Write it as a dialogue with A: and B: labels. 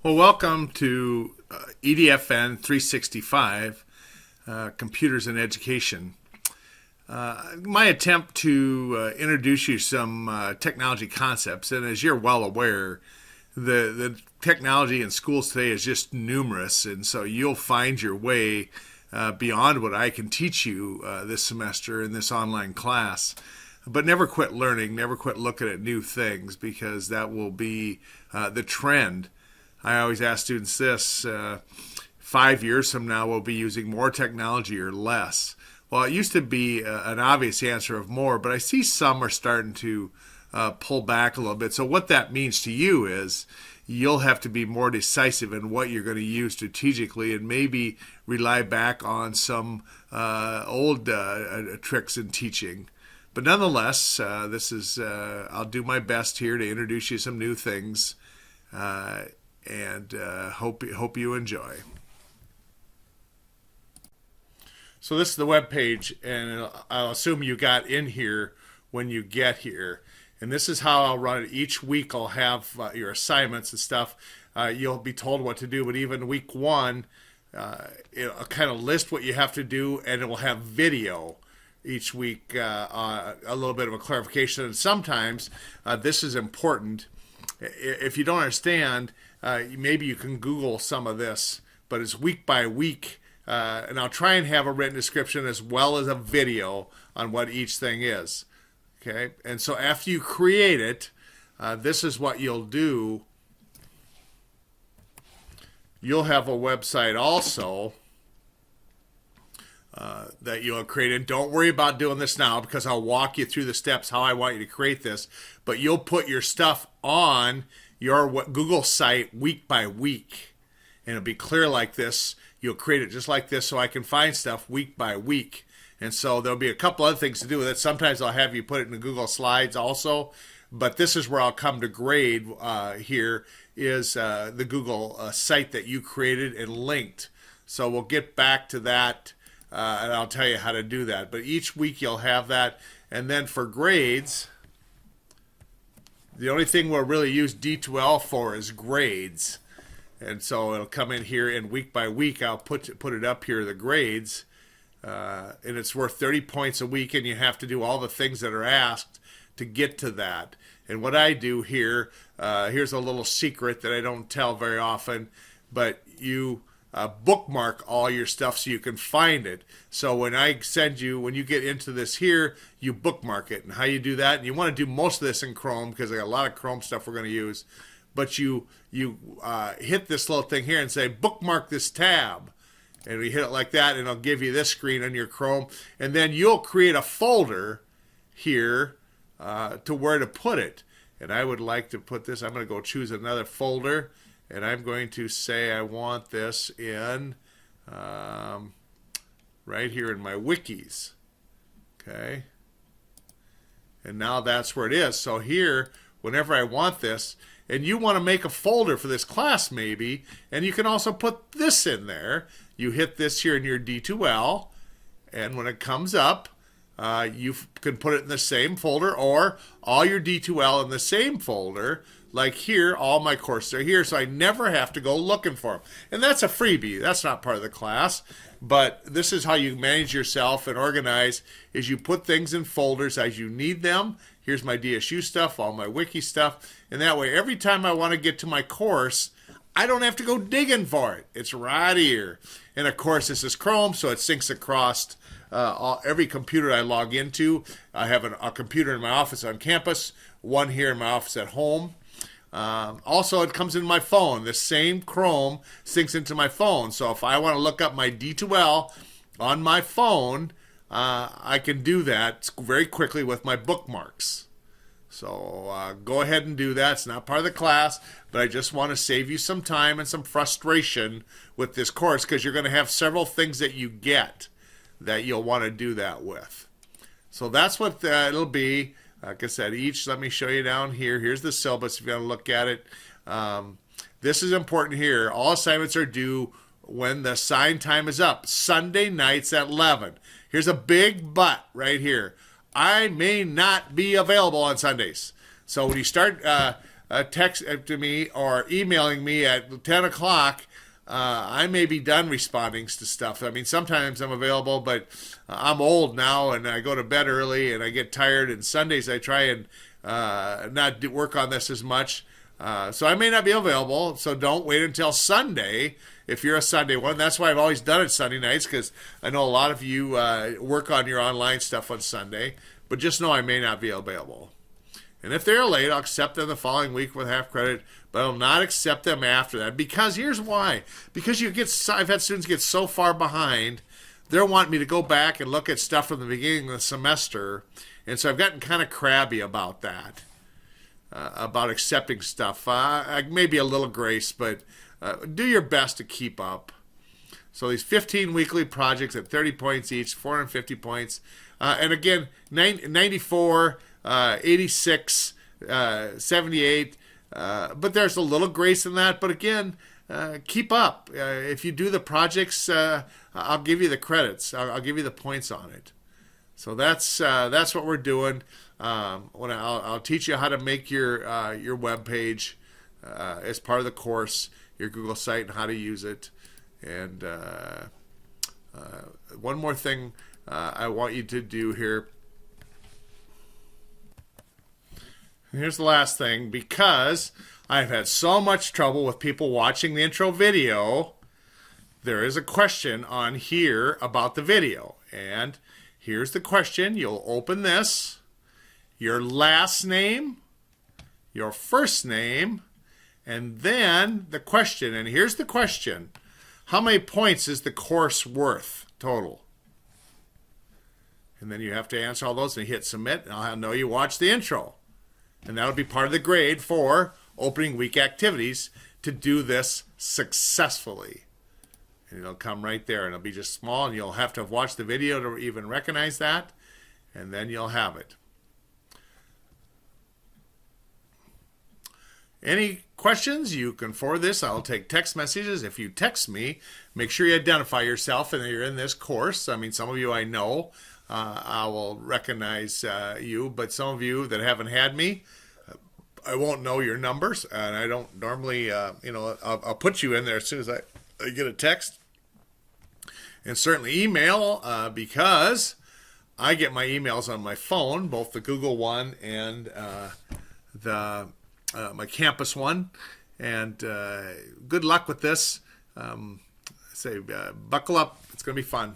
A: Well, welcome to EDFN365, Computers in Education. My attempt to introduce you some technology concepts, and as you're well aware, the technology in schools today is just numerous, and so you'll find your way beyond what I can teach you this semester in this online class. But never quit learning, never quit looking at new things, because that will be the trend. I always ask students this, 5 years from now we'll be using more technology or less. Well, it used to be an obvious answer of more, but I see some are starting to pull back a little bit. So what that means to you is you'll have to be more decisive in what you're going to use strategically, and maybe rely back on some old tricks in teaching. But nonetheless, I'll do my best here to introduce you some new things. And hope you enjoy. So this is the web page, and I'll assume you got in here when you get here. And this is how I'll run it. Each week I'll have your assignments and stuff. You'll be told what to do, but even week one, it'll kind of list what you have to do, and it will have video each week, a little bit of a clarification. And sometimes this is important. If you don't understand, maybe you can Google some of this, but it's week by week, and I'll try and have a written description as well as a video on what each thing is. Okay, and so after you create it, this is what you'll do. You'll have a website also that you'll create. And don't worry about doing this now, because I'll walk you through the steps how I want you to create this. But you'll put your stuff on your Google site week by week, and it'll be clear like this. You'll create it just like this, so I can find stuff week by week. And so there'll be a couple other things to do with it. Sometimes I'll have you put it in the Google Slides also, but this is where I'll come to grade. Here is the Google site that you created and linked. So we'll get back to that, and I'll tell you how to do that. But each week you'll have that. And then for grades, the only thing we'll really use D2L for is grades. And so it'll come in here, and week by week I'll put it up here, the grades. And it's worth 30 points a week, and you have to do all the things that are asked to get to that. And what I do here, here's a little secret that I don't tell very often, but you bookmark all your stuff so you can find it. So when I send you, when you get into this here, you bookmark it. And how you do that, and you want to do most of this in Chrome, because I got a lot of Chrome stuff we're going to use, but you hit this little thing here and say bookmark this tab, and we hit it like that, and it'll give you this screen on your Chrome. And then you'll create a folder here to where to put it. And I would like to put this, I'm going to go choose another folder, and I'm going to say I want this in right here in my wikis. Okay, and now that's where it is. So here, whenever I want this, and you want to make a folder for this class maybe, and you can also put this in there. You hit this here in your D2L, and when it comes up, you can put it in the same folder, or all your D2L in the same folder. Like here, all my courses are here, so I never have to go looking for them. And that's a freebie. That's not part of the class. But this is how you manage yourself and organize, is you put things in folders as you need them. Here's my DSU stuff, all my wiki stuff. And that way, every time I want to get to my course, I don't have to go digging for it. It's right here. And of course, this is Chrome, so it syncs across every computer I log into. I have a computer in my office on campus, one here in my office at home. Also, it comes in my phone. The same Chrome syncs into my phone. So if I want to look up my D2L on my phone, I can do that very quickly with my bookmarks. So go ahead and do that. It's not part of the class, but I just want to save you some time and some frustration with this course, because you're going to have several things that you get that you'll want to do that with. So that's what it'll be. Like I said, let me show you down here. Here's the syllabus if you want to look at it. This is important here. All assignments are due when the assign time is up. Sunday nights at 11. Here's a big but right here. I may not be available on Sundays. So when you start text to me or emailing me at 10 o'clock, I may be done responding to stuff. I mean, sometimes I'm available, but I'm old now and I go to bed early and I get tired. And Sundays I try and not work on this as much. So I may not be available. So don't wait until Sunday if you're a Sunday one. That's why I've always done it Sunday nights, because I know a lot of you work on your online stuff on Sunday. But just know I may not be available. And if they're late, I'll accept them the following week with half credit, but I'll not accept them after that. Because here's why. Because I've had students get so far behind, they're wanting me to go back and look at stuff from the beginning of the semester. And so I've gotten kind of crabby about that, about accepting stuff. Maybe a little grace, but do your best to keep up. So these 15 weekly projects at 30 points each, 450 points. And again, 94... 86, 78, but there's a little grace in that. But again, keep up. If you do the projects, I'll give you the credits. I'll give you the points on it. So that's what we're doing. I'll teach you how to make your web page as part of the course, your Google site, and how to use it. And one more thing I want you to do here. Here's the last thing, because I've had so much trouble with people watching the intro video, there is a question on here about the video. And here's the question. You'll open this, your last name, your first name, and then the question. And here's the question. How many points is the course worth total? And then you have to answer all those and hit submit, and I'll know you watched the intro. And that'll be part of the grade for opening week activities to do this successfully. And it'll come right there, and it'll be just small, and you'll have to have watched the video to even recognize that, and then you'll have it. Any questions? You can forward this. I'll take text messages. If you text me, make sure you identify yourself and that you're in this course. I mean, some of you I know. I will recognize you, but some of you that haven't had me, I won't know your numbers, and I don't normally, I'll put you in there as soon as I get a text. And certainly email, because I get my emails on my phone, both the Google one and my campus one. And good luck with this. Buckle up. It's going to be fun.